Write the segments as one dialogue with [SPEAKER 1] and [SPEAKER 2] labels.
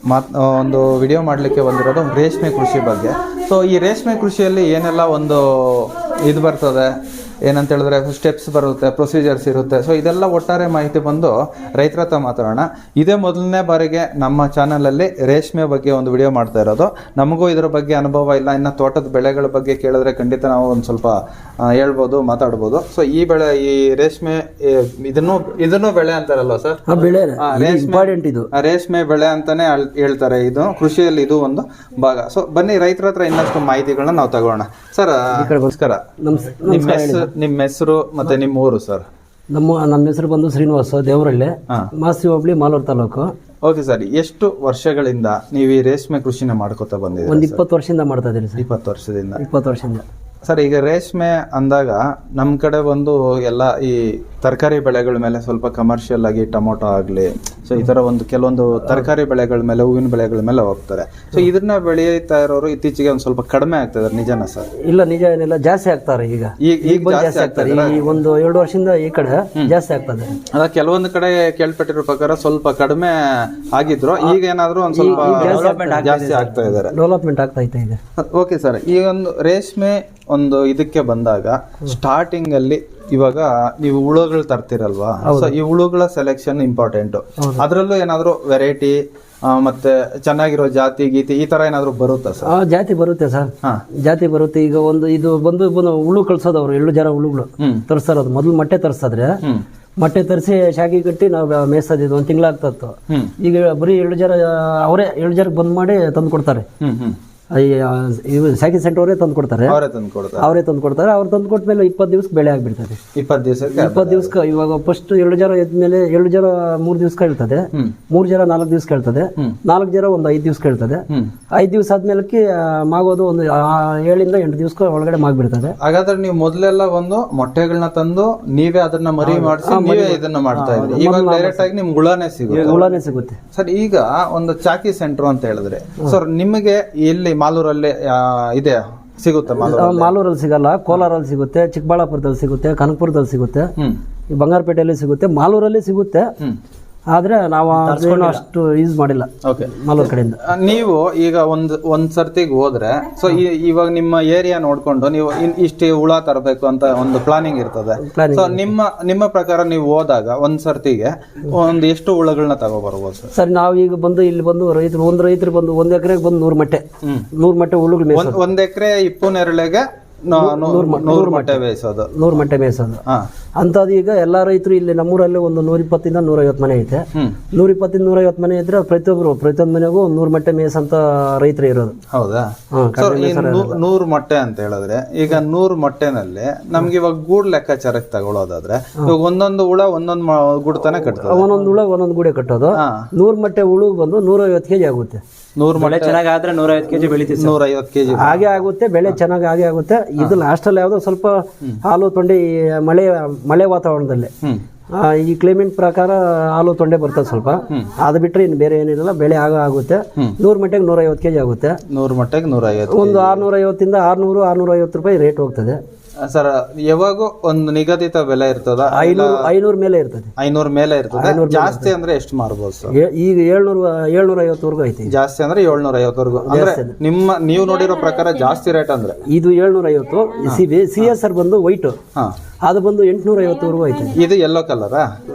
[SPEAKER 1] ಒಂದು ವಿಡಿಯೋ ಮಾಡಲಿಕ್ಕೆ ಬಂದಿರೋದು ರೇಷ್ಮೆ ಕೃಷಿ ಬಗ್ಗೆ. ಸೊ ಈ ರೇಷ್ಮೆ ಕೃಷಿಯಲ್ಲಿ ಏನೆಲ್ಲ ಒಂದು ಇದು ಬರ್ತದೆ ಏನಂತ ಹೇಳಿದ್ರೆ ಸ್ಟೆಪ್ಸ್ ಬರುತ್ತೆ, ಪ್ರೊಸೀಜರ್ಸ್ ಇರುತ್ತೆ. ಸೊ ಇದೆಲ್ಲ ಒಟ್ಟಾರೆ ಮಾಹಿತಿ ಬಂದು ರೈತರ ಹತ್ರ ಮಾತಾಡೋಣ. ಇದೇ ಮೊದಲನೇ ಬಾರಿಗೆ ನಮ್ಮ ಚಾನಲಲ್ಲಿ ರೇಷ್ಮೆ ಬಗ್ಗೆ ಒಂದು ವಿಡಿಯೋ ಮಾಡ್ತಾ ಇರೋದು. ನಮಗೂ ಇದರ ಬಗ್ಗೆ ಅನುಭವ ಇಲ್ಲ. ಇನ್ನು ತೋಟದ ಬೆಳೆಗಳ ಬಗ್ಗೆ ಕೇಳಿದ್ರೆ ಖಂಡಿತ ನಾವು ಒಂದು ಸ್ವಲ್ಪ ಹೇಳ್ಬೋದು, ಮಾತಾಡ್ಬೋದು. ಸೊ ಈ ಬೆಳೆ, ಈ ರೇಷ್ಮೆ ಇದನ್ನು ಬೆಳೆ ಅಂತಾರಲ್ವ ಸರ್? ರೇಷ್ಮೆ ಬೆಳೆ ಅಂತಾನೆ ಹೇಳ್ತಾರೆ. ಇದು ಕೃಷಿಯಲ್ಲಿ ಇದು ಒಂದು ಭಾಗ. ಸೊ ಬನ್ನಿ ರೈತರ ಹತ್ರ ಇನ್ನಷ್ಟು ಮಾಹಿತಿಗಳನ್ನ ನಾವು ತಗೋಣ. ಸರ್ ನಮಸ್ಕಾರ. ನಿಮ್ಮ ಹೆಸರು ಮತ್ತೆ ನಿಮ್ಮ ಊರು ಸರ್?
[SPEAKER 2] ನಮ್ಮ ಹೆಸರು ಬಂದು ಶ್ರೀನಿವಾಸ, ದೇವರಳ್ಳಿ, ಮಾಸ್ತಿ ಹೋಬಳಿ, ಮಾಲೂರು ತಾಲೂಕು.
[SPEAKER 1] ಓಕೆ ಸರ್, ಎಷ್ಟು ವರ್ಷಗಳಿಂದ ನೀವು ಈ ರೇಷ್ಮೆ ಕೃಷಿನ ಮಾಡ್ಕೋತಾ ಬಂದಿದ್ದೀರಿ?
[SPEAKER 2] ಒಂದು 20 ವರ್ಷದಿಂದ ಮಾಡ್ತಾ ಇದ್ದೀರಿ ಸರ್.
[SPEAKER 1] 20 ವರ್ಷದಿಂದ ಸರ್. ಈಗ ರೇಷ್ಮೆ ಅಂದಾಗ ನಮ್ಮ ಕಡೆ ಬಂದು ಎಲ್ಲ ಈ ತರಕಾರಿ ಬೆಳೆಗಳ ಮೇಲೆ ಸ್ವಲ್ಪ ಕಮರ್ಷಿಯಲ್ ಆಗಿ ಟೊಮೊಟೊ ಆಗಲಿ, ಸೊ ಈ ಥರ ಒಂದು ಕೆಲವೊಂದು ತರಕಾರಿ ಬೆಳೆಗಳ ಮೇಲೆ, ಹೂವಿನ ಬೆಳೆಗಳ ಮೇಲೆ ಹೋಗ್ತಾರೆ. ಸೊ ಇದನ್ನ ಬೆಳೀತಾ ಇರೋರು ಇತ್ತೀಚೆಗೆ ಒಂದು ಸ್ವಲ್ಪ ಕಡಿಮೆ ಆಗ್ತಾ ಇದಾರೆ, ನಿಜನಾ ಸರ್?
[SPEAKER 2] ಇಲ್ಲ, ನಿಜ ಏನಿಲ್ಲ, ಜಾಸ್ತಿ ಆಗ್ತಾರೆ. ಈಗ ಜಾಸ್ತಿ ಆಗ್ತಾರೆ. ಈ ಒಂದು 2 ವರ್ಷದಿಂದ ಈ ಕಡೆ ಜಾಸ್ತಿ ಆಗ್ತದೆ.
[SPEAKER 1] ಅದ ಕೆಲವೊಂದು ಕಡೆ ಕೇಳ್ಪಟ್ಟಿರೋ ಪ್ರಕಾರ ಸ್ವಲ್ಪ ಕಡಿಮೆ ಆಗಿದ್ರು, ಈಗ ಏನಾದ್ರು ಒಂದು ಸ್ವಲ್ಪ ಜಾಸ್ತಿ ಆಗ್ತಾ ಇದಾರೆ,
[SPEAKER 2] ಡೆವಲಪ್ಮೆಂಟ್ ಆಗ್ತಾ ಇದೆ ಈಗ.
[SPEAKER 1] ಓಕೆ ಸರ್, ಈ ಒಂದು ರೇಷ್ಮೆ ಒಂದು ಇದಕ್ಕೆ ಬಂದಾಗ ಸ್ಟಾರ್ಟಿಂಗ್ ಅಲ್ಲಿ ಇವಾಗ ನೀವು ಹುಳುಗಳು ತರ್ತಿರಲ್ವಾ? ಸೊ ಈ ಹುಳುಗಳ ಸೆಲೆಕ್ಷನ್ ಇಂಪಾರ್ಟೆಂಟ್. ಅದ್ರಲ್ಲೂ ಏನಾದ್ರು ವೆರೈಟಿ ಮತ್ತೆ ಚೆನ್ನಾಗಿರೋ ಜಾತಿ ಗೀತಿ ಈ ತರ ಏನಾದ್ರು ಬರುತ್ತಾ ಸರ್?
[SPEAKER 2] ಜಾತಿ ಬರುತ್ತೆ ಸರ್, ಜಾತಿ ಬರುತ್ತೆ. ಈಗ ಒಂದು ಇದು ಬಂದು ಹುಳು ಕಳ್ಸೋದವ್ರು 7 ಜನ ಹುಳುಗಳು ತರಿಸೋದು. ಮೊದಲು ಮೊಟ್ಟೆ ತರಿಸಿದ್ರೆ ಮೊಟ್ಟೆ ತರಿಸಿ ಶಾಖಿ ಕಟ್ಟಿ ನಾವು ಮೇಯಿಸೋದಿದ್ದು 1 ತಿಂಗಳಾಗ್ತತ್ತು. ಈಗ ಬರೀ 7 ಜನ ಅವರೇ 7 ಜನಕ್ಕೆ ಬಂದ್ ಮಾಡಿ ತಂದು ಕೊಡ್ತಾರೆ. ಸೈಕಲ್ ಸೆಂಟರ್ ಅವರೇ ತಂದು ಕೊಡ್ತಾರೆ. ಅವ್ರು ತಂದು ಕೊಟ್ಮೇಲೆ 20 ದಿವಸಕ್ಕೆ ಬೆಳೆ ಆಗ್ಬಿಡ್ತದೆ. 20 ದಿವಸಕ್ಕೆ ಇವಾಗ ಫಸ್ಟ್ 7 ಜನ ಎದ್ಮೇಲೆ 7 ಜನ 3 ದಿವಸ ಹೇಳ್ತದೆ, 3 ಜನ 4 ದಿವಸ ಹೇಳ್ತದೆ, 4 ಜನ ಒಂದು 5 ದಿವಸ ಹೇಳ್ತದೆ. 5 ದಿವಸ ಆದ್ಮೇಲೆ ಮಾಗೋದು ಒಂದು 7 ಇಂದ 8 ದಿವಸ ಒಳಗಡೆ ಮಾಗ್ಬಿಡ್ತದೆ.
[SPEAKER 1] ಹಾಗಾದ್ರೆ ನೀವು ಮೊದಲೆಲ್ಲ ಒಂದು ಮೊಟ್ಟೆಗಳನ್ನ ತಂದು ನೀವೇ ಅದನ್ನ ಮರಿ ಮಾಡಿಸಿ ನೀವೇ ಇದನ್ನ ಮಾಡ್ತಾ ಇದ್ರಿ. ಇವಾಗ ಡೈರೆಕ್ಟ್ ಆಗಿ ನಿಮ್ಗೆ ಹುಳನೇ ಸಿಗುತ್ತೆ
[SPEAKER 2] ಸರ್.
[SPEAKER 1] ಈಗ ಒಂದು ಚಾಕಿ ಸೆಂಟರ್ ಅಂತ ಹೇಳಿದ್ರೆ ಸರ್, ನಿಮಗೆ ಎಲ್ಲಿ ಮಾಲೂರಲ್ಲಿ ಇದೆ ಸಿಗುತ್ತೆ?
[SPEAKER 2] ಮಾಲೂರಲ್ಲಿ ಸಿಗಲ್ಲ, ಕೋಲಾರಲ್ಲಿ ಸಿಗುತ್ತೆ, ಚಿಕ್ಕಬಳ್ಳಾಪುರದಲ್ಲಿ ಸಿಗುತ್ತೆ, ಕನಕಪುರದಲ್ಲಿ ಸಿಗುತ್ತೆ, ಬಂಗಾರಪೇಟೆಯಲ್ಲಿ ಸಿಗುತ್ತೆ, ಮಾಲೂರಲ್ಲಿ ಸಿಗುತ್ತೆ. ಆದ್ರೆ ನಾವು ಅಷ್ಟು ಯೂಸ್ ಮಾಡಿಲ್ಲ ಮಾಲೂರು ಕಡೆಯಿಂದ.
[SPEAKER 1] ನೀವು ಈಗ ಒಂದ್ ಸರ್ತಿಗೆ ಹೋದ್ರೆ, ಸೊ ಇವಾಗ ನಿಮ್ಮ ಏರಿಯಾ ನೋಡ್ಕೊಂಡು ನೀವು ಇಷ್ಟು ಹುಳ ತರಬೇಕು ಅಂತ ಒಂದು ಪ್ಲಾನಿಂಗ್ ಇರ್ತದೆ. ಸೊ ನಿಮ್ಮ ಪ್ರಕಾರ ನೀವು ಹೋದಾಗ ಒಂದ್ ಸರ್ತಿಗೆ ಒಂದು ಎಷ್ಟು ಹುಳಗಳನ್ನ ತಗೋಬರ್ಬೋದು ಸರ್?
[SPEAKER 2] ಸರ್ ನಾವು ಈಗ ಬಂದು ಇಲ್ಲಿ ಬಂದು ರೈತರು ಬಂದು 1 ಎಕರೆಗೆ ಬಂದು 100 ಮೊಟ್ಟೆ ಹುಳುಗಳು,
[SPEAKER 1] 1 ಎಕರೆ ಇಪ್ಪು-ನೇರಳೆಗೆ 100 ಮೊಟ್ಟೆ ಬೇಯಿಸೋದು.
[SPEAKER 2] 100 ಮೊಟ್ಟೆ ಬೇಯಿಸೋದು ಅಂತದ್ದು. ಈಗ ಎಲ್ಲಾ ರೈತರು ಇಲ್ಲಿ ನಮ್ಮೂರಲ್ಲಿ ಒಂದು 120 ಇಂದ 150 ಮನೆ ಐತೆ. 120 ಇಂದ 150 ಮನೆ ಇದ್ರೆ ಪ್ರತಿಯೊಂದು ಮನೆಗೂ 100 ಮೊಟ್ಟೆ ಮೇಯಿಸಂತ ರೈತರು ಇರೋದು.
[SPEAKER 1] ಹೌದಾ? 100 ಮೊಟ್ಟೆ ಅಂತ ಹೇಳಿದ್ರೆ ಈಗ 100 ಮೊಟ್ಟೆನಲ್ಲಿ ನಮ್ಗೆ ಇವಾಗ ಗೂಡು ಲೆಕ್ಕಾಚಾರಕ್ಕೆ ತಗೊಳ್ಳೋದಾದ್ರೆ ಇವಾಗ ಒಂದೊಂದು ಹುಳ ಒಂದೊಂದು ಗೂಡ್ತಾನೆ ಕಟ್ತದೆ.
[SPEAKER 2] ಒಂದೊಂದು ಹುಳ ಒಂದೊಂದು ಗೂಡೆ ಕಟ್ಟೋದು. 100 ಮೊಟ್ಟೆ ಹುಳು ಬಂದು 150 ಕೆಜಿ ಆಗುತ್ತೆ.
[SPEAKER 1] 100 ಮೊಟ್ಟೆ ಚೆನ್ನಾಗಾದ್ರೆ 150 ಕೆಜಿ ಬೆಳಿತೀವಿ. 150 ಕೆಜಿ
[SPEAKER 2] ಹಾಗೆ ಆಗುತ್ತೆ, ಬೆಳೆ ಚೆನ್ನಾಗಿ ಹಾಗೆ ಆಗುತ್ತೆ. ಇದು ಲಾಸ್ಟ್ ಅಲ್ಲಿ ಯಾವ್ದೋ ಸ್ವಲ್ಪ ಹಾಲು ತೊಂಡೆ, ಮಳೆ ವಾತಾವರಣದಲ್ಲಿ ಈ ಕ್ಲೈಮೇಟ್ ಪ್ರಕಾರ ಹಾಲು ತೊಂಡೆ ಬರ್ತದೆ ಸ್ವಲ್ಪ. ಅದು ಬಿಟ್ರೆ ಇನ್ನು ಬೇರೆ ಏನಿರಲ್ಲ, ಬೆಳೆ ಆಗುತ್ತೆ. 100 ಮೊಟ್ಟೆಗೆ 150 ಕೆಜಿ ಆಗುತ್ತೆ.
[SPEAKER 1] 100 ಮೊಟ್ಟೆಗೆ 150,
[SPEAKER 2] ಒಂದು 650 ಇಂದ 600-650 ರೂಪಾಯಿ ರೇಟ್ ಹೋಗ್ತದೆ
[SPEAKER 1] ಸರ್. ಯಾವಾಗೂ ಒಂದು ನಿಗದಿತ ಬೆಲೆ ಇರ್ತದ?
[SPEAKER 2] 500 ಮೇಲೆ ಇರ್ತದೆ.
[SPEAKER 1] 500 ಮೇಲೆ ಇರ್ತದೆ. ಜಾಸ್ತಿ ಅಂದ್ರೆ ಎಷ್ಟು ಮಾರ್ಬೋದು ಸರ್?
[SPEAKER 2] ಈಗ 750 ವರ್ಗು ಐತಿ.
[SPEAKER 1] ಜಾಸ್ತಿ ಅಂದ್ರೆ 750 ವರ್ಗು. ಅಂದ್ರೆ ನೀವು ನೋಡಿರೋ ಪ್ರಕಾರ ಜಾಸ್ತಿ ರೇಟ್ ಅಂದ್ರೆ
[SPEAKER 2] ಇದು 750. CSR ಬಂದು ವೈಟ್, ಅದು ಬಂದು 850 ವರ್ಗು ಐತಿ.
[SPEAKER 1] ಇದು ಯೆಲ್ಲೋ ಕಲರಾ?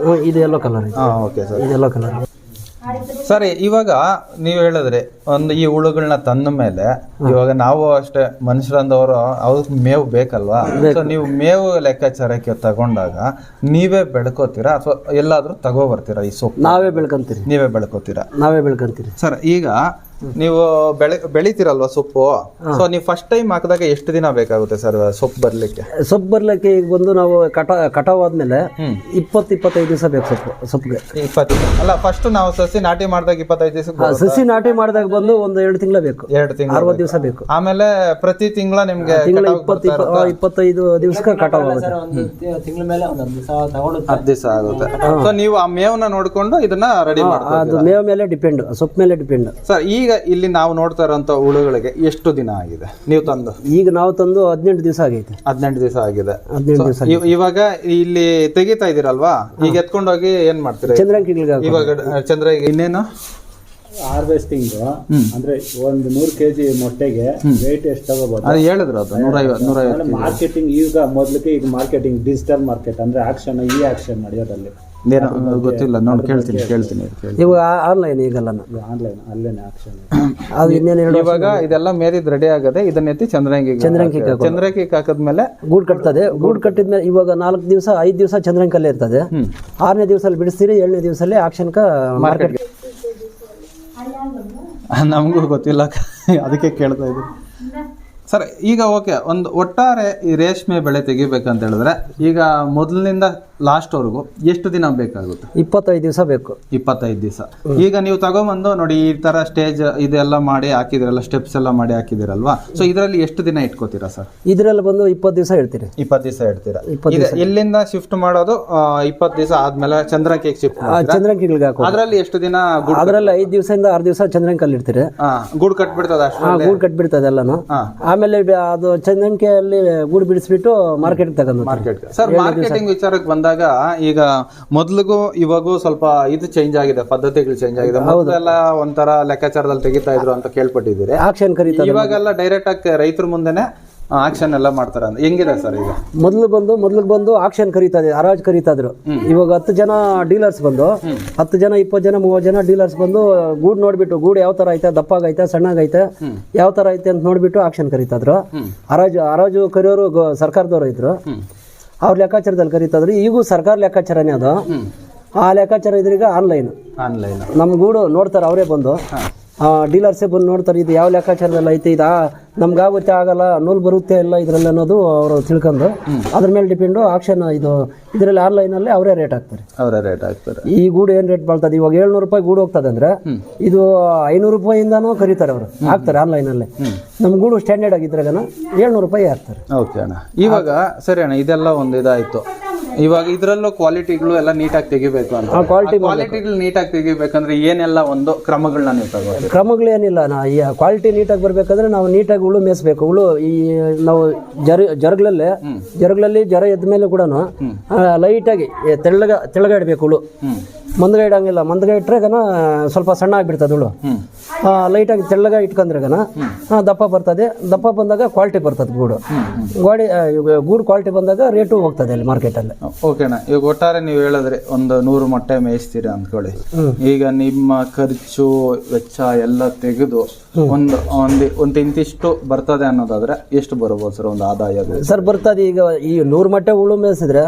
[SPEAKER 2] ಇದು ಯೆಲ್ಲೋ ಕಲರ್.
[SPEAKER 1] ಓಕೆ ಸರ್,
[SPEAKER 2] ಇದು ಯೆಲ್ಲೋ ಕಲರ್.
[SPEAKER 1] ಸರಿ, ಇವಾಗ ನೀವು ಹೇಳಿದ್ರಿ ಒಂದು ಈ ಹುಳುಗಳನ್ನ ತಂದ ಮೇಲೆ ಇವಾಗ ನಾವು ಅಷ್ಟೇ ಮನುಷ್ಯರಂದವರು ಅವ್ರಿಗೆ ಮೇವು ಬೇಕಲ್ವಾ? ಸೊ ನೀವು ಮೇವು ಲೆಕ್ಕಾಚಾರಕ್ಕೆ ತಗೊಂಡಾಗ ನೀವೇ ಬೆಳ್ಕೋತೀರಾ ಅಥವಾ ಎಲ್ಲಾದ್ರೂ ತಗೋ ಬರ್ತೀರಾ? ಈ ಸೊಪ್ಪು
[SPEAKER 2] ನಾವೇ ಬೆಳ್ಕೊಂತೀರಿ.
[SPEAKER 1] ನೀವೇ ಬೆಳ್ಕೋತೀರಾ?
[SPEAKER 2] ನಾವೇ ಬೆಳ್ಕೊಂತೀರಿ
[SPEAKER 1] ಸರ್. ಈಗ ನೀವು ಬೆಳಿತೀರಲ್ವಾ ಸೊಪ್ಪು, ಸೊ ನೀವು ಫಸ್ಟ್ ಟೈಮ್ ಹಾಕಿದಾಗ ಎಷ್ಟು ದಿನ ಬೇಕಾಗುತ್ತೆ ಸರ್ ಸೊಪ್ಪು ಬರ್ಲಿಕ್ಕೆ?
[SPEAKER 2] ಈಗ ಬಂದು ನಾವು ಕಟಾವ್ ಆದ್ಮೇಲೆ 20-25 ದಿವಸ ಬೇಕು ಸೊಪ್ಪಿಗೆ.
[SPEAKER 1] 20 ಅಲ್ಲ, ಫಸ್ಟ್ ನಾವು ಸಸಿ ನಾಟಿ ಮಾಡಿದಾಗ 25 ದಿವಸ.
[SPEAKER 2] ಸಸಿ ನಾಟಿ ಮಾಡಿದಾಗ ಬಂದು ಒಂದು 2 ತಿಂಗಳು ಬೇಕು.
[SPEAKER 1] 2 ತಿಂಗಳು
[SPEAKER 2] 60 ದಿವಸ ಬೇಕು.
[SPEAKER 1] ಆಮೇಲೆ ಪ್ರತಿ ತಿಂಗಳ ನಿಮ್ಗೆ
[SPEAKER 2] 25 ದಿವಸಕ್ಕೆ ಕಟಾವ್ ಆಗುತ್ತೆ.
[SPEAKER 1] 10 ದಿವಸ ಆಗುತ್ತೆ. ಸೊ ನೀವು ಆ ಮೇವನ್ನ ನೋಡ್ಕೊಂಡು ಇದನ್ನ ರೆಡಿ ಮಾಡ್ತೀರಾ?
[SPEAKER 2] ಅದು ಮೇವ್ ಮೇಲೆ ಡಿಪೆಂಡ್, ಸೊಪ್ಪು ಮೇಲೆ ಡಿಪೆಂಡ್.
[SPEAKER 1] ಸರ್, ಈಗ ಇಲ್ಲಿ ನಾವು ನೋಡ್ತಾ ಇರೋಂತ ಹುಳುಗಳಿಗೆ ಎಷ್ಟು ದಿನ ಆಗಿದೆ ನೀವು ತಂದು?
[SPEAKER 2] ಈಗ ನಾವು ತಂದು 18 ದಿವಸ ಆಗೈತೆ.
[SPEAKER 1] 18 ದಿವಸ ಆಗಿದೆ.
[SPEAKER 2] 18 ದಿವಸ.
[SPEAKER 1] ಇವಾಗ ಇಲ್ಲಿ ತೆಗಿತಾ ಇದೀರಲ್ವಾ, ಈಗ ಎತ್ಕೊಂಡೋಗಿ ಏನ್ ಮಾಡ್ತೀರಾ?
[SPEAKER 2] ಚಂದ್ರಂಗಿಗಳಿಗೆ.
[SPEAKER 1] ಇವಾಗ ಚಂದ್ರ ಇನ್ನೇನು
[SPEAKER 3] ಹಾರ್ವೆಸ್ಟಿಂಗ್ ಅಂದ್ರೆ ಒಂದು 100 kg ಮೊಟ್ಟೆಗೆ ವೇಟ್ ಎಷ್ಟು ತಗೋಬಹುದು
[SPEAKER 1] ಅದು ಹೇಳಿದ್ರು, ಅದು 150
[SPEAKER 3] ಮಾರ್ಕೆಟಿಂಗ್ ಈಗ ಮೊದಲಿಗೆ ಈಗ ಮಾರ್ಕೆಟಿಂಗ್ ಡಿಜಿಟಲ್ ಮಾರ್ಕೆಟ್ ಅಂದ್ರೆ ಆಕ್ಷನ್ ಆಕ್ಷನ್ ನಡೆಯೋದಲ್ಲಿ
[SPEAKER 1] ಏನೋ ಗೊತ್ತಿಲ್ಲ, ನೋಡಿ ಕೇಳ್ತೀನಿ.
[SPEAKER 2] ಇವಾಗ ಆನ್ಲೈನ್ ಈಗಲ್ಲ
[SPEAKER 3] ಆನ್ಲೈನ್ ಅಲ್ಲೇನೆ ಆಕ್ಷನ್
[SPEAKER 2] ಅದು ಇನ್ನೇನು
[SPEAKER 1] ಇವಾಗ ಇದೆಲ್ಲ ಮೇರಿದ್ ರೆಡಿ ಆಗದೆ, ಇದನ್ನ ಎತ್ತಿ ಚಂದ್ರಂಗಿಗೆ ಹಾಕದ್ಮೇಲೆ
[SPEAKER 2] ಗೂಡ್ ಕಟ್ತದೆ. ಗೂಡ್ ಕಟ್ಟಿದ್ಮೇಲೆ ಇವಾಗ 4 ದಿವಸ 5 ದಿವಸ ಚಂದ್ರಂಕಲ್ಲೇ ಇರ್ತದೆ. 6ನೇ ದಿವಸ ಬಿಡಿಸ್ತೀರಿ, 7ನೇ ದಿವಸಲ್ಲಿ ಆಕ್ಷನ್ ಮಾರ್ಕೆಟ್.
[SPEAKER 1] ನಮಗೂ ಗೊತ್ತಿಲ್ಲ, ಅದಕ್ಕೆ ಕೇಳ್ತಾ ಇದ್ದೀನಿ ಸರ್. ಈಗ ಓಕೆ, ಒಂದು ಒಟ್ಟಾರೆ ಈ ರೇಷ್ಮೆ ಬೆಳೆ ತೆಗಿಬೇಕಂತ ಹೇಳಿದ್ರೆ ಈಗ ಮೊದಲಿನಿಂದ ಲಾಸ್ಟ್ ವರೆಗೂ ಎಷ್ಟು ದಿನ ಬೇಕಾಗುತ್ತೆ?
[SPEAKER 2] 25 ದಿವಸ ಬೇಕು.
[SPEAKER 1] 25 ದಿವಸ. ಈಗ ನೀವು ತಗೊಂಬಂದು ನೋಡಿ ಈ ತರ ಸ್ಟೇಜ್ ಇದೆಲ್ಲ ಮಾಡಿ ಹಾಕಿದಿರಲ್ಲ, ಸ್ಟೆಪ್ಸ್ ಎಲ್ಲ ಮಾಡಿ ಹಾಕಿದಿರಲ್ವಾ, ಸೊ ಇದರಲ್ಲಿ ಎಷ್ಟು ದಿನ ಇಟ್ಕೋತೀರಾ ಸರ್?
[SPEAKER 2] ಇದರಲ್ಲಿ ಬಂದು 20 ದಿವಸ ಇಡ್ತೀರಿ.
[SPEAKER 1] 20 ದಿವಸ ಇಡ್ತೀರಾ. ಎಲ್ಲಿಂದ ಶಿಫ್ಟ್ ಮಾಡೋದು? 20 ದಿವಸ ಆದ್ಮೇಲೆ ಚಂದ್ರಂಕಿಗೆ ಶಿಫ್ಟ್
[SPEAKER 2] ಚಂದ್ರಂಕಿಗಳಿಗೆ ಹಾಕೋ.
[SPEAKER 1] ಅದರಲ್ಲಿ ಎಷ್ಟು ದಿನ?
[SPEAKER 2] ಅದರಲ್ಲಿ 5 ದಿವಸದಿಂದ 6 ದಿವಸ ಚಂದ್ರಂಕಲ್ಲಿ ಇಡ್ತೀರಿ.
[SPEAKER 1] ಗೂಡು ಕಟ್ಬಿಡ್ತದ ಅಷ್ಟೇ?
[SPEAKER 2] ಗೂಡು ಕಟ್ಬಿಡ್ತದೆ ಎಲ್ಲಾನು. ಆಮೇಲೆ ಅದು ಚಂದ್ರಂಕಿಯಲ್ಲಿ ಗೂಡು ಬಿಡಿಸ್ಬಿಟ್ಟು ಮಾರ್ಕೆಟ್ ತಗೊಂಡು.
[SPEAKER 1] ಸರ್ ಮಾರ್ಕೆಟಿಂಗ್ ವಿಚಾರಕ್ಕೆ ಬಂದಾಗ ಈಗ ಮೊದ್ಲಿಗೂ ಇವಾಗೂ ಸ್ವಲ್ಪ ಇದು ಚೇಂಜ್ ಆಗಿದೆ, ಪದ್ಧತಿಗಳು ಚೇಂಜ್ ಆಗಿದೆ. ಮೊದಲೆಲ್ಲ ಒಂಥರ ಲೆಕ್ಕಾಚಾರದಲ್ಲಿ ತೆಗಿತಾ ಇದ್ರು ಅಂತ ಕೇಳ್ಪಟ್ಟಿದ್ದೀರಿ.
[SPEAKER 2] ಆಕ್ಷನ್ ಕರೀತಾರೆ.
[SPEAKER 1] ಇವಾಗೆಲ್ಲ ಡೈರೆಕ್ಟ್ ಆಗಿ ರೈತರ ಮುಂದೆನೆ ಆಕ್ಷನ್ ಎಲ್ಲ ಮಾಡ್ತಾರೆ ಅಂತ ಹೆಂಗಿದೆ ಸರ್? ಈಗ
[SPEAKER 2] ಮೊದ್ಲಿಗೆ ಬಂದು ಆಕ್ಷನ್ ಕರೀತದೆ, ಹರಾಜ್ ಕರೀತಾ ಇದ್ರು. ಇವಾಗ 10 ಜನ ಡೀಲರ್ಸ್ ಬಂದು 10 ಜನ 20 ಜನ 30 ಜನ ಡೀಲರ್ಸ್ ಬಂದು ಗೂಡ್ ನೋಡ್ಬಿಟ್ಟು ಗೂಡು ಯಾವ ತರ ಐತೆ, ದಪ್ಪಾಗೈತೆ ಸಣ್ಣಗೈತೆ ಯಾವ ತರ ಐತೆ ಅಂತ ನೋಡ್ಬಿಟ್ಟು ಆಕ್ಷನ್ ಕರೀತಾ ಇದ್ರು. ಹರಾಜು ಕರೆಯೋರು ಸರ್ಕಾರದವ್ರು ಇದ್ರು, ಅವ್ರ ಲೆಕ್ಕಾಚಾರದಲ್ಲಿ ಕರೀತಾದ್ರು. ಈಗೂ ಸರ್ಕಾರ ಲೆಕ್ಕಾಚಾರನೇ ಅದು. ಆ ಲೆಕ್ಕಾಚಾರ ಇದ್ರೀಗ ಆನ್ಲೈನ್ ನಮ್ ಗೂಡು ನೋಡ್ತಾರೆ, ಅವರೇ ಬಂದು ಡೀಲರ್ಸೇ ಬಂದು ನೋಡ್ತಾರೆ, ಇದು ಯಾವ ಲೆಕ್ಕಾಚಾರದಲ್ಲಿ ಐತೆ, ಇದು ನಮ್ಗಾಗುತ್ತೆ ಆಗಲ್ಲ, ನೂಲ್ ಬರುತ್ತೆ ಇಲ್ಲ ಇದ್ರಲ್ಲಿ ಅನ್ನೋದು ಅವರು ತಿಳ್ಕೊಂಡು ಅದ್ರ ಮೇಲೆ ಡಿಪೆಂಡು ಆಕ್ಷನ್. ಇದರಲ್ಲಿ ಆನ್ಲೈನಲ್ಲಿ ಅವರೇ ರೇಟ್ ಹಾಕ್ತಾರೆ. ಈ ಗೂಡು ಏನ್ ರೇಟ್ ಬಾಳ್ತದೆ, ಇವಾಗ 700 ರೂಪಾಯಿ ಗೂಡು ಹೋಗ್ತದೆ ಅಂದ್ರೆ ಇದು 500 ರೂಪಾಯಿಂದಾನು ಕರೀತಾರೆ, ಅವರು ಹಾಕ್ತಾರೆ ಆನ್ಲೈನಲ್ಲಿ. ನಮ್ ಗೂಡು ಸ್ಟ್ಯಾಂಡರ್ಡ್ ಆಗಿದ್ರಾಗನ 700 ರೂಪಾಯಿ ಹಾಕ್ತಾರೆ.
[SPEAKER 1] ಓಕೆ ಅಣ್ಣ, ಇವಾಗ ಸರಿ ಅಣ್ಣ, ಇದೆಲ್ಲ ಒಂದು ಇದಾಯ್ತು. ಇವಾಗ ಇದ್ರಲ್ಲೂ ಕ್ವಾಲಿಟಿಗಳು ಎಲ್ಲ ನೀಟಾಗಿ ತೆಗಿಬೇಕು ಅಂತ. ಕ್ವಾಲಿಟಿಗಳು ನೀಟಾಗಿ ತೆಗಿಬೇಕಂದ್ರೆ ಏನೆಲ್ಲ ಒಂದು ಕ್ರಮಗಳನ್ನ ನೀವು ತಗೋತೀವಿ?
[SPEAKER 2] ಕ್ರಮಗಳು ಏನಿಲ್ಲ, ಕ್ವಾಲಿಟಿ ನೀಟಾಗಿ ಬರ್ಬೇಕಂದ್ರೆ ನಾವು ನೀಟಾಗಿ ಹುಳು ಮೇಯಿಸ್ಬೇಕು. ಹುಳು ಈ ನಾವು ಜರಗಳಲ್ಲಿ ಜರ ಎದ್ದ ಮೇಲೆ ಕೂಡ ಲೈಟಾಗಿ ತೆಳ್ಳಗ ಇಡಬೇಕು. ಹುಳು ಮಂದಗ ಇಡಂಗಿಲ್ಲ, ಮಂದಗ ಇಟ್ರೆಗನ ಸ್ವಲ್ಪ ಸಣ್ಣ ಆಗ್ಬಿಡ್ತದೆ ಹುಳು. ಲೈಟಾಗಿ ತೆಳ್ಳಗ ಇಟ್ಕೊಂಡ್ರೆಗನ ದಪ್ಪ ಬರ್ತದೆ. ದಪ್ಪ ಬಂದಾಗ ಕ್ವಾಲಿಟಿ ಬರ್ತದೆ ಗೂಡು ಕ್ವಾಲಿಟಿ ಬಂದಾಗ ರೇಟು ಹೋಗ್ತದೆ ಅಲ್ಲಿ ಮಾರ್ಕೆಟಲ್ಲಿ.
[SPEAKER 1] ಓಕೆನಾ, ಈಗ ಒಟ್ಟಾರೆ ನೀವು ಹೇಳಿದ್ರಿ ಒಂದು 100 ಮೊಟ್ಟೆ ಮೇಯಿಸ್ತೀರಿ ಅಂದ್ಕೊಳ್ಳಿ. ಈಗ ನಿಮ್ಮ ಖರ್ಚು ವೆಚ್ಚ ಎಲ್ಲ ತೆಗೆದು ಒಂದು ಇಂತಿಷ್ಟು ಬರ್ತದೆ ಅನ್ನೋದಾದ್ರೆ ಎಷ್ಟು ಬರ್ಬೋದು ಸರ್ ಒಂದು ಆದಾಯ?
[SPEAKER 2] ಸರ್ ಬರ್ತದೆ, ಈಗ ಈ 100 ಮೊಟ್ಟೆ ಹುಳು ಮೇಯಿಸಿದ್ರೆ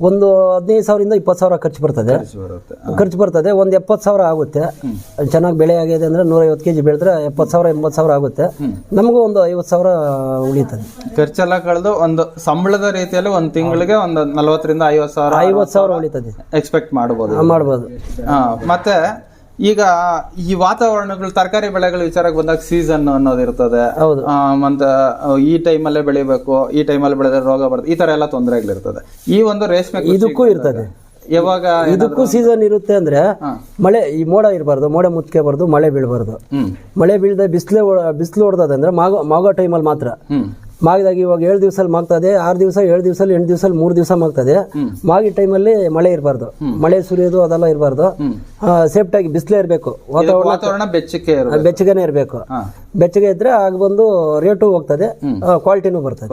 [SPEAKER 2] ಒಂದು 15,000 20 ಸಾವಿರ ಖರ್ಚು ಬರ್ತದೆ. ಒಂದು 70,000 ಆಗುತ್ತೆ. ಚೆನ್ನಾಗಿ ಬೆಳೆ ಆಗಿದೆ ಅಂದ್ರೆ 150 kg ಬೆಳೆದ್ರೆ 70,000 80,000 ಆಗುತ್ತೆ. ನಮಗೂ ಒಂದು 50,000 ಉಳಿತದೆ.
[SPEAKER 1] ಖರ್ಚೆಲ್ಲ ಕಳೆದು ಒಂದು ಸಂಬಳದ ರೀತಿಯಲ್ಲಿ ಒಂದು ತಿಂಗಳಿಗೆ ಒಂದು 40,000 ರಿಂದ 50,000
[SPEAKER 2] ಉಳಿತದೆ
[SPEAKER 1] ಎಕ್ಸ್ಪೆಕ್ಟ್ ಮಾಡಬಹುದು. ಮತ್ತೆ ಈಗ ಈ ವಾತಾವರಣಗಳು ತರಕಾರಿ ಬೆಳೆಗಳ ವಿಚಾರಕ್ಕೆ ಬಂದಾಗ ಸೀಸನ್ ಅನ್ನೋದು ಇರ್ತದೆ. ಮತ್ತೆ ಈ ಟೈಮಲ್ಲೇ ಬೆಳಿಬೇಕು, ಈ ಟೈಮಲ್ಲಿ ಬೆಳೆದ್ರೆ ರೋಗ ಬರ್ತದೆ, ಈ ತರ ಎಲ್ಲ ತೊಂದರೆಗಳಿರ್ತದೆ. ಈ ಒಂದು ರೇಷ್ಮೆ
[SPEAKER 2] ಇದಕ್ಕೂ ಇರ್ತದೆ.
[SPEAKER 1] ಯಾವಾಗ
[SPEAKER 2] ಇದಕ್ಕೂ ಸೀಸನ್ ಇರುತ್ತೆ ಅಂದ್ರೆ ಮಳೆ, ಈ ಮೋಡ ಇರಬಾರ್ದು, ಮೋಡ ಮುಚ್ಕೇಬಾರ್ದು, ಮಳೆ ಬೀಳಬಾರ್ದು. ಮಳೆ ಬೀಳದೆ ಬಿಸಿಲು ಹೊಡೆದದೆ ಅಂದ್ರೆ ಮಾಗೋ ಟೈಮಲ್ಲಿ ಮಾತ್ರ ಮಾಗಿದಾಗ. ಇವಾಗ 7 ದಿವಸಲ್ಲಿ ಮಾಗ್ತದೆ, 6 ದಿವಸ 7 ದಿವಸಲ್ಲಿ 8 ದಿವಸಲ್ಲಿ 3 ದಿವಸ ಮಾಗ್ತದೆ. ಮಾಗಿ ಟೈಮಲ್ಲಿ ಮಳೆ ಇರಬಾರ್ದು, ಮಳೆ ಸುರಿಯೋದು ಅದೆಲ್ಲ ಇರಬಾರ್ದು. ಸೇಫ್ಟ್ ಆಗಿ ಬಿಸಿಲೇ ಇರಬೇಕು,
[SPEAKER 1] ವಾತಾವರಣ
[SPEAKER 2] ಬೆಚ್ಚಗೆನೆ ಇರಬೇಕು. ಬೆಚ್ಚಗೆ ಇದ್ರೆ ಆಗ ಬಂದು ರೇಟು ಹೋಗ್ತದೆ, ಕ್ವಾಲಿಟಿನೂ ಬರುತ್ತೆ.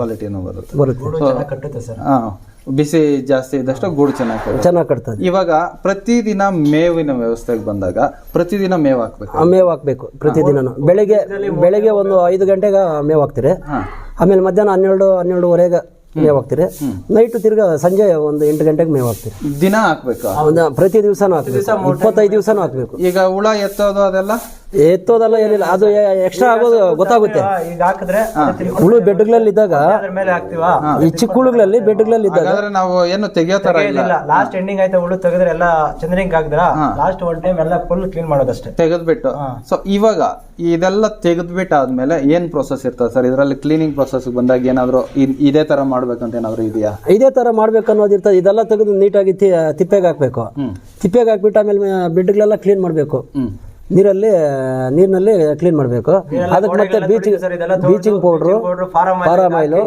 [SPEAKER 1] ಬಿಸಿ ಜಾಸ್ತಿ ಇದ್ದಷ್ಟು ಗೂಡು ಚೆನ್ನಾಗಿ
[SPEAKER 2] ಕಟ್ತದೆ.
[SPEAKER 1] ಇವಾಗ ಪ್ರತಿದಿನ ಮೇವಿನ ವ್ಯವಸ್ಥೆಗೆ ಬಂದಾಗ ಪ್ರತಿದಿನ ಮೇವು
[SPEAKER 2] ಹಾಕ್ಬೇಕು. ಪ್ರತಿದಿನ ಬೆಳಿಗ್ಗೆ ಒಂದು 5 ಗಂಟೆಗೆ ಮೇವು ಹಾಕ್ತೀರಿ. ಆಮೇಲೆ ಮಧ್ಯಾಹ್ನ 12-12:30 ಮೇವು ಹಾಕ್ತೀರಿ. ನೈಟ್ ತಿರ್ಗಾ ಸಂಜೆ ಒಂದು 8 ಗಂಟೆಗೆ ಮೇವು ಹಾಕ್ತೀರಿ.
[SPEAKER 1] ದಿನ ಹಾಕ್ಬೇಕು,
[SPEAKER 2] ಪ್ರತಿ ದಿವಸನೂ ಹಾಕ್ಬೇಕು, 25 ದಿವಸನೂ ಹಾಕ್ಬೇಕು.
[SPEAKER 1] ಈಗ ಹುಳ ಎತ್ತೋದೆಲ್ಲ
[SPEAKER 2] ಏನಿಲ್ಲ, ಅದು ಎಕ್ಸ್ಟ್ರಾ ಆಗೋದು ಗೊತ್ತಾಗುತ್ತೆ. ಹುಳು ಬೆಡ್ಗಳಲ್ಲಿ ಇದ್ದಾಗ, ಈ ಚಿಕ್ಕ ಹುಳುಗಳಲ್ಲಿ ಬೆಡ್ಗಳಲ್ಲಿ ಇದ್ದಾಗ
[SPEAKER 1] ನಾವು ಏನು ತೆಗಿಯೋ ತರ ಇಲ್ಲ.
[SPEAKER 3] ಲಾಸ್ಟ್ ಎಂಡಿಂಗ್ ಆಯ್ತಾ ಹುಳು ತೆಗೆದ್ರೆ ಎಲ್ಲ ಚಂದ್ರಿಂಗ್ ಹಾಕಿದ್ರ ಲಾಸ್ಟ್ ಒನ್ ಟೈಮ್ ಎಲ್ಲ ಫುಲ್ ಕ್ಲೀನ್ ಮಾಡೋದಷ್ಟೇ
[SPEAKER 1] ತೆಗೆದ್ಬಿಟ್ಟು. ಸೊ ಇವಾಗ ಇದೆಲ್ಲ ತೆಗೆದ್ಬಿಟ್ಟು ಆದ್ಮೇಲೆ ಏನ್ ಪ್ರೊಸೆಸ್ ಇರ್ತದೆ ಸರ್ ಇದರಲ್ಲಿ? ಕ್ಲೀನಿಂಗ್ ಪ್ರೊಸೆಸ್ ಬಂದಾಗ ಏನಾದ್ರು ಇದೇ ತರ ಮಾಡ್ಬೇಕಂತ ಏನಾದ್ರು ಇದೆಯಾ?
[SPEAKER 2] ಇದೇ ತರ ಮಾಡ್ಬೇಕನ್ನೋದು ಇರ್ತದೆ. ಇದೆಲ್ಲ ತೆಗೆದು ನೀಟಾಗಿ ತಿಪ್ಪೆಗೆ ಹಾಕ್ಬೇಕು. ತಿಪ್ಪೆಗೆ ಹಾಕ್ಬಿಟ್ಟು ಆಮೇಲೆ ಬೆಡ್ಗಳೆಲ್ಲ ಕ್ಲೀನ್ ಮಾಡ್ಬೇಕು. ನೀರಿನಲ್ಲಿ ಕ್ಲೀನ್ ಮಾಡಬೇಕು. ಅದಕ್ಕೆ ಮತ್ತೆ ಬೀಚಿಂಗ್ ಪೌಡ್ರು, ಪಾರಾಮೈಲು,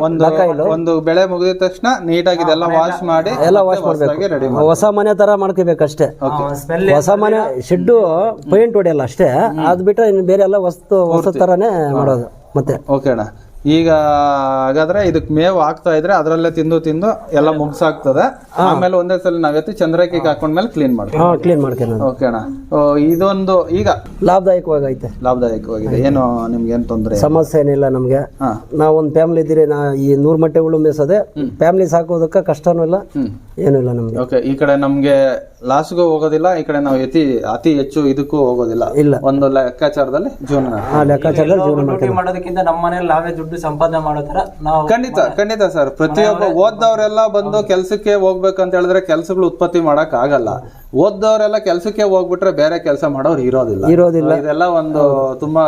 [SPEAKER 1] ಒಂದು ಬೆಳೆ ಮುಗಿದ ತಕ್ಷಣ ನೀಟಾಗಿ ಇದೆಲ್ಲ ವಾಶ್ ಮಾಡಿ
[SPEAKER 2] ಎಲ್ಲ ವಾಶ್ ಮಾಡಬೇಕು. ಹೊಸ ಮನೆ ತರ ಮಾಡ್ಕೋಬೇಕಷ್ಟೇ. ಹೊಸ ಮನೆ ಶೆಡ್ಡು ಪೇಂಟ್ ಹೊಡೆಯಲ್ಲ ಅಷ್ಟೇ, ಅದ್ ಬಿಟ್ರೆ ಇನ್ನು ಬೇರೆ ಎಲ್ಲ ಹೊಸ ತರಾನೇ ಮಾಡೋದು. ಮತ್ತೆ
[SPEAKER 1] ಓಕೆ ಅಣ್ಣ, ಈಗ ಹಾಗಾದ್ರೆ ಇದಕ್ ಮೇವು ಹಾಕ್ತಾ ಇದ್ರೆ ಅದರಲ್ಲೇ ತಿಂದು ಎಲ್ಲ ಮುಗ್ಸಾಗ್ತದೆ. ಆಮೇಲೆ ಒಂದೇ ಸಲ ನಾವೆತ್ತಿ ಚಂದ್ರಕಿಗೆ ಹಾಕೊಂಡ್ಮೇಲೆ ಕ್ಲೀನ್ ಮಾಡ್ತೀವಿ. ಓಕೆ ಅಣ್ಣ, ಇದೊಂದು ಈಗ ಲಾಭದಾಯಕವಾಗಿದೆ. ಏನು ನಿಮ್ಗೆ ಏನ್ ತೊಂದ್ರೆ
[SPEAKER 2] ಸಮಸ್ಯೆ ಏನಿಲ್ಲ ನಮ್ಗೆ. ನಾವೊಂದ್ ಫ್ಯಾಮಿಲಿ ಇದ್ದೀರಿ, ಈ 100 ಮೊಟ್ಟೆ ಹುಳು ಮೇಸೋದೆ ಫ್ಯಾಮಿಲಿ ಸಾಕೋದಕ್ಕೆ ಕಷ್ಟನೂ ಇಲ್ಲ, ಏನೂ ಇಲ್ಲ ನಮ್ಗೆ.
[SPEAKER 1] ಓಕೆ, ಈ ಕಡೆ ನಮ್ಗೆ ಲಾಸ್ಗೂ ಹೋಗೋದಿಲ್ಲ, ಈ ಕಡೆ ನಾವು ಅತಿ ಹೆಚ್ಚು ಇದಕ್ಕೂ ಹೋಗೋದಿಲ್ಲ.
[SPEAKER 2] ಇಲ್ಲ,
[SPEAKER 1] ಒಂದು ಲೆಕ್ಕಾಚಾರದಲ್ಲಿ ಜೀವನ
[SPEAKER 3] ಮಾಡೋದಕ್ಕಿಂತ ನಮ್ಮ ಮನೇಲಿ ನಾವೇ ದುಡ್ಡು ಸಂಪಾದನೆ ಮಾಡೋ ತರ ನಾವು
[SPEAKER 1] ಖಂಡಿತ ಸರ್. ಪ್ರತಿಯೊಬ್ಬ ಓದ್ದವರೆಲ್ಲ ಬಂದು ಕೆಲ್ಸಕ್ಕೆ ಹೋಗ್ಬೇಕಂತ ಹೇಳಿದ್ರೆ ಕೆಲ್ಸಗಳು ಉತ್ಪತ್ತಿ ಮಾಡಕ್ ಆಗಲ್ಲ. ಓದ್ದವರೆಲ್ಲ ಕೆಲ್ಸಕ್ಕೆ ಹೋಗ್ಬಿಟ್ರೆ ಬೇರೆ ಕೆಲಸ ಮಾಡೋರು ಇರೋದಿಲ್ಲ. ಇದೆಲ್ಲ ಒಂದು ತುಂಬಾ,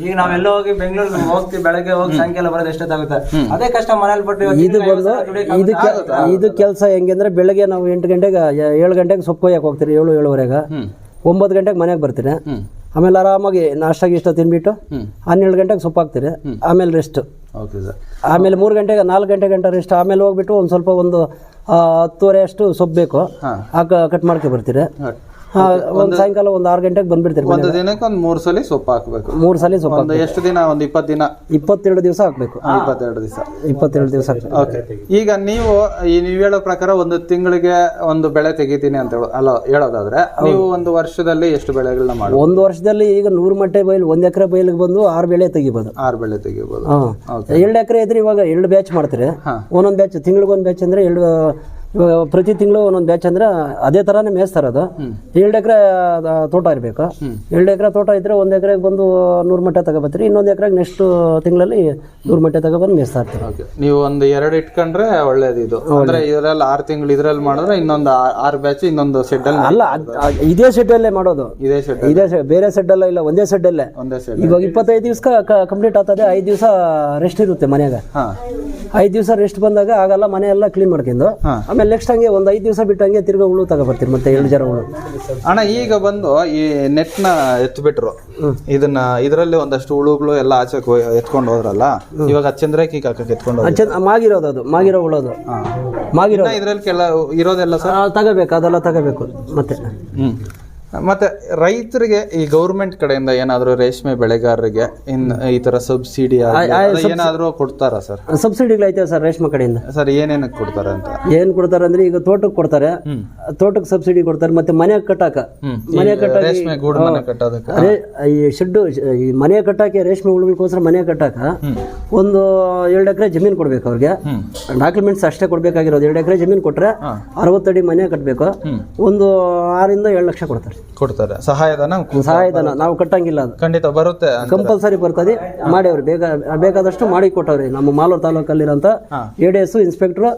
[SPEAKER 3] ಈಗ ನಾವೆಲ್ಲ ಹೋಗಿ ಬೆಂಗಳೂರಿಗೆ ಹೋಗ್ತೀವಿ, ಬೆಳಗ್ಗೆ ಹೋಗಿ ಸಾಯಂಕಾಲ ಬರೋದು ಎಷ್ಟೊತ್ತಾಗುತ್ತೆ, ಅದೇ ಕಷ್ಟ ಮನೇಲಿ ಪಟ್ಟು.
[SPEAKER 2] ಇದು ಕೆಲಸ ಹೆಂಗಂದ್ರೆ ಬೆಳಗ್ಗೆ ನಾವು 8 ಗಂಟೆಗೆ 7 ಗಂಟೆಗೆ ಸೊಪ್ಪು ಕೊಯ್ಯಕ್ಕೆ ಹೋಗ್ತೀರಿ, 7-7:30. 9 ಗಂಟೆಗೆ ಮನೆಗೆ ಬರ್ತೀನಿ. ಆಮೇಲೆ ಆರಾಮಾಗಿ ನಾಷ್ಟ ಗೀಷ್ಟ ತಿನ್ಬಿಟ್ಟು 12 ಗಂಟೆಗೆ ಸೊಪ್ಪು ಹಾಕ್ತೀರಿ. ಆಮೇಲೆ ರೆಸ್ಟ್. ಆಮೇಲೆ 3 ಗಂಟೆಗೆ 4 ಗಂಟೆ ರೆಸ್ಟ್. ಆಮೇಲೆ ಹೋಗ್ಬಿಟ್ಟು ಒಂದು ಸ್ವಲ್ಪ 10:30 ಅಷ್ಟು ಸೊಪ್ಪು ಬೇಕು, ಕಟ್ ಮಾಡ್ಕೊ ಬರ್ತೀರಿ. ಒಂದು ಸಾಯಂಕಾಲ 6 ಗಂಟೆಗೆ ಬಂದ್ಬಿಡ್ತೀರಿ.
[SPEAKER 1] ಒಂದು ದಿನಕ್ಕೆ 3 ಸಲ ಸೊಪ್ಪು ಹಾಕ್ಬೇಕು.
[SPEAKER 2] 3 ಸಲ ಸೊಪ್ಪು.
[SPEAKER 1] ಎಷ್ಟು ದಿನ? ಒಂದು 20 ದಿನ,
[SPEAKER 2] 22 ದಿವಸ ಹಾಕ್ಬೇಕು. 22 ದಿವಸ.
[SPEAKER 1] ಓಕೆ, ಈಗ ನೀವು ಹೇಳೋ ಪ್ರಕಾರ ಒಂದು ತಿಂಗಳಿಗೆ ಒಂದು ಬೆಳೆ ತೆಗಿತೀನಿ ಅಂತ ಹೇಳೋದಾದ್ರೆ ನೀವು ಒಂದು ವರ್ಷದಲ್ಲಿ ಎಷ್ಟು ಬೆಳೆಗಳನ್ನ ಮಾಡಿ?
[SPEAKER 2] ಒಂದು ವರ್ಷದಲ್ಲಿ ಈಗ 100 ಮೊಟ್ಟೆ ಬೈಲು 1 ಎಕರೆ ಬೈಲಿಗೆ ಬಂದು 6 ಬೆಳೆ ತೆಗಿಬಹುದು.
[SPEAKER 1] 6 ಬೆಳೆ ತೆಗಿಬಹುದು.
[SPEAKER 2] 2 ಎಕರೆ ಇದ್ರೆ ಇವಾಗ 2 ಬ್ಯಾಚ್ ಮಾಡ್ತಾರೆ. ಒಂದೊಂದು ಬ್ಯಾಚ್ ತಿಂಗಳಿಗೆ 1 ಬ್ಯಾಚ್ ಅಂದ್ರೆ ಇವಾಗ ಪ್ರತಿ ತಿಂಗಳು ಒಂದೊಂದು ಬ್ಯಾಚ್ ಅಂದ್ರೆ ಅದೇ ತರಾನೇ ಮೇಯಿಸ್ತಾ ಇರೋದು. 2 ಎಕರೆ ತೋಟ ಇರಬೇಕು. 2 ಎಕರೆ ತೋಟ ಇದ್ರೆ 1 ಎಕರೆಗೆ ಬಂದು 100 ಮೊಟ್ಟೆ ತಗೋಬತ್ತೀರಿ. ಇನ್ನೊಂದು ಎಕರೆಗೆ ನೆಕ್ಸ್ಟ್ ತಿಂಗಳಲ್ಲಿ 100 ಮೊಟ್ಟೆ ತಗೊಬಂದು ಮೇಯಿಸ್ತಾ ಇರ್ತೀವಿ.
[SPEAKER 1] ನೀವು ಒಂದು 2 ಇಟ್ಕೊಂಡ್ರೆ ಒಳ್ಳೇದು. ಇದು ಅಂದ್ರೆ ಇದರಲ್ಲಿ 6 ತಿಂಗಳು ಇದ್ರಲ್ಲಿ ಮಾಡಿದ್ರೆ ಇನ್ನೊಂದು 6 ಬ್ಯಾಚ್ ಇನ್ನೊಂದು ಶೆಡ್ ಅಲ್ಲಿ
[SPEAKER 2] ಅಲ್ಲ, ಇದೇ ಶೆಡ್ ಅಲ್ಲೇ ಮಾಡೋದು. ಇದೇ ಬೇರೆ ಶೆಡ್ ಅಲ್ಲ, ಇಲ್ಲ ಒಂದೇ ಶೆಡ್ ಅಲ್ಲೇ. ಇವಾಗ 25 ದಿವಸ ಕಂಪ್ಲೀಟ್ ಆಗ್ತದೆ. 5 ದಿವಸ ರೆಸ್ಟ್ ಇರುತ್ತೆ ಮನೆಯಾಗ. 5 ದಿವಸ ರೆಸ್ಟ್ ಬಂದಾಗ ಆಗಲ್ಲ, ಮನೆ ಎಲ್ಲ ಕ್ಲೀನ್ ಮಾಡ್ಕೊಂಡು ಆಮೇಲೆ ನೆಕ್ಸ್ಟ್ ಹಂಗೆ ಒಂದು 5 ದಿವಸ ಬಿಟ್ಟಂಗೆ ತಿರ್ಗಾ ಹುಳು ತಗೊಬರ್ತೀರಿ. ಮತ್ತೆ 7 ಜರ ಹುಳು.
[SPEAKER 1] ಅಣ್ಣ, ಈಗ ಬಂದು ಈ ನೆಟ್ನ ಎತ್ಬಿಟ್ರು, ಇದರಲ್ಲಿ ಒಂದಷ್ಟು ಹುಳುಗಳು ಎಲ್ಲ ಆಚೆ ಎತ್ಕೊಂಡು ಹೋದ್ರಲ್ಲ, ಇವಾಗ ಚಂದ್ರಕಿ ಹಾಕಕ್ಕೆ ಎತ್ಕೊಂಡು
[SPEAKER 2] ಮಾಗಿರೋದು, ಅದು ಮಾಗಿರೋ ಹುಳೋದು. ಮಾಗಿರೋ
[SPEAKER 1] ಇದ್ರಲ್ಲಿ ಇರೋದೆಲ್ಲ ಸರ್
[SPEAKER 2] ತಗೋಬೇಕು, ಅದೆಲ್ಲ ತಗೋಬೇಕು.
[SPEAKER 1] ಮತ್ತೆ ರೈತರಿಗೆ ಈ ಗೌರ್ಮೆಂಟ್ ಕಡೆಯಿಂದ ಏನಾದ್ರು ರೇಷ್ಮೆ ಬೆಳೆಗಾರರಿಗೆ ಈ ತರ ಸಬ್ಸಿಡಿ ಏನಾದ್ರು ಕೊಡ್ತಾರ ಸರ್?
[SPEAKER 2] ಸಬ್ಸಿಡಿಗಳು ಸರ್ ರೇಷ್ಮೆ ಕಡೆಯಿಂದ.
[SPEAKER 1] ಸರ್ ಏನೇನಕ್ಕೆ ಕೊಡ್ತಾರೆ ಅಂತ?
[SPEAKER 2] ಏನ್ ಕೊಡ್ತಾರೆ ಅಂದ್ರೆ ಈಗ ತೋಟಕ್ಕೆ ಕೊಡ್ತಾರೆ, ತೋಟಕ್ಕೆ ಸಬ್ಸಿಡಿ ಕೊಡ್ತಾರೆ. ಮತ್ತೆ ಮನೆ ಕಟ್ಟಾಕ, ಮನೆ ಕಟ್ಟಾಕ ಈ ಶೆಡ್ಡು, ಈ ಮನೆ ಕಟ್ಟಾಕೆ ರೇಷ್ಮೆ ಹುಳುಗೋಸ್ಕರ ಮನೆ ಕಟ್ಟಾಕ ಒಂದು 2 ಎಕರೆ ಜಮೀನು ಕೊಡ್ಬೇಕು ಅವ್ರಿಗೆ. ಡಾಕ್ಯುಮೆಂಟ್ಸ್ ಅಷ್ಟೇ ಕೊಡ್ಬೇಕಾಗಿರೋದು. 2 ಎಕರೆ ಜಮೀನು ಕೊಟ್ರೆ 60 ಅಡಿ ಮನೆ ಕಟ್ಟಬೇಕು. ಒಂದು 6 ಇಂದ 7 ಲಕ್ಷ ಕೊಡ್ತಾರೆ.
[SPEAKER 1] ಸಹಾಯಧನ
[SPEAKER 2] ನಾವು ಕಟ್ಟಂಗಿಲ್ಲ, ಅದು
[SPEAKER 1] ಖಂಡಿತ ಬರುತ್ತೆ,
[SPEAKER 2] ಕಂಪಲ್ಸರಿ ಬರ್ತದೆ. ಮಾಡಿ ಅವ್ರು ಬೇಕಾದಷ್ಟು ಮಾಡಿ ಕೊಟ್ಟವ್ರಿ. ನಮ್ಮ ಮಾಲೂರು ತಾಲೂಕಲ್ಲಿರಂತ ADS ಇನ್ಸ್ಪೆಕ್ಟರ್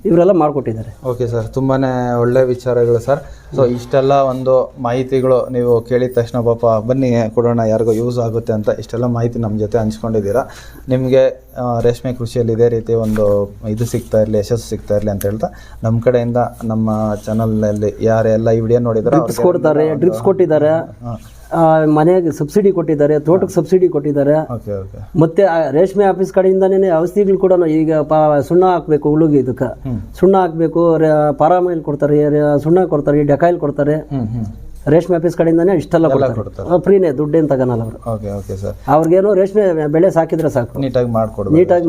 [SPEAKER 2] ಇವರೆಲ್ಲ ಮಾಡ್ಕೊಟ್ಟಿದ್ದಾರೆ.
[SPEAKER 1] ಓಕೆ ಸರ್, ತುಂಬಾನೇ ಒಳ್ಳೆ ವಿಚಾರಗಳು ಸರ್. ಸೊ ಇಷ್ಟೆಲ್ಲ ಒಂದು ಮಾಹಿತಿಗಳು ನೀವು ಕೇಳಿದ ತಕ್ಷಣ ಪಾಪ ಬನ್ನಿ ಕೊಡೋಣ, ಯಾರಿಗೂ ಯೂಸ್ ಆಗುತ್ತೆ ಅಂತ ಇಷ್ಟೆಲ್ಲ ಮಾಹಿತಿ ನಮ್ಮ ಜೊತೆ ಹಂಚ್ಕೊಂಡಿದ್ದೀರಾ. ನಿಮಗೆ ರೇಷ್ಮೆ ಕೃಷಿಯಲ್ಲಿ ಇದೇ ರೀತಿ ಒಂದು ಇದು ಸಿಗ್ತಾ ಇರಲಿ, ಯಶಸ್ಸು ಸಿಗ್ತಾ ಇರಲಿ ಅಂತ ಹೇಳ್ತಾ ನಮ್ಮ ಕಡೆಯಿಂದ ನಮ್ಮ ಚಾನಲ್ನಲ್ಲಿ ಯಾರೆಲ್ಲ ಈ ವಿಡಿಯೋ ನೋಡಿದಾರೆ
[SPEAKER 2] ಡ್ರಿಪ್ಸ್ ಕೊಟ್ಟಿದ್ದಾರೆ, ಮನೆಗೆ ಸಬ್ಸಿಡಿ ಕೊಟ್ಟಿದ್ದಾರೆ, ತೋಟಕ್ಕೆ ಸಬ್ಸಿಡಿ ಕೊಟ್ಟಿದ್ದಾರೆ. ಮತ್ತೆ ರೇಷ್ಮೆ ಆಫೀಸ್ ಕಡೆಯಿಂದಾನೇ ಔಷಧಿಗಳು ಕೂಡ ಈಗ ಸುಣ್ಣ ಹಾಕ್ಬೇಕು, ಹುಳುಗೆ ಇದಕ್ಕೆ ಸುಣ್ಣ ಹಾಕ್ಬೇಕು, ಪಾರಾಮೈಲ್ ಕೊಡ್ತಾರೆ, ಸುಣ್ಣ ಕೊಡ್ತಾರೆ, ಡೆಕಾಯಿಲ್ ಕೊಡ್ತಾರೆ. ರೇಷ್ಮೆ ಆಫೀಸ್ ಕಡೆಯಿಂದಾನೇ ಇಷ್ಟೆಲ್ಲ ಕೊಡ್ತಾರೆ. ಫ್ರೀನೇ, ದುಡ್ಡೇನು ತಗೋನಲ್ಲ ಅವರು. ಅವ್ರಿಗೇನು ರೇಷ್ಮೆ ಬೆಳೆ ಸಾಕಿದ್ರೆ ಸಾಕು, ನೀಟಾಗಿ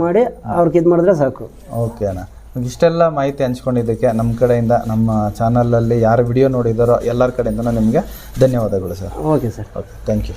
[SPEAKER 2] ಮಾಡಿ ಅವ್ರಿಗೆ ಇದು ಮಾಡಿದ್ರೆ ಸಾಕು.
[SPEAKER 1] ಓಕೆ ಅಣ್ಣ, ಇಷ್ಟೆಲ್ಲ ಮಾಹಿತಿ ಹಂಚ್ಕೊಂಡಿದ್ದಕ್ಕೆ ನಮ್ಮ ಕಡೆಯಿಂದ, ನಮ್ಮ ಚಾನಲಲ್ಲಿ ಯಾರು ವಿಡಿಯೋ ನೋಡಿದಾರೋ ಎಲ್ಲರ ಕಡೆಯಿಂದ ನಿಮಗೆ ಧನ್ಯವಾದಗಳು sir.
[SPEAKER 2] Okay sir,
[SPEAKER 1] okay, thank you.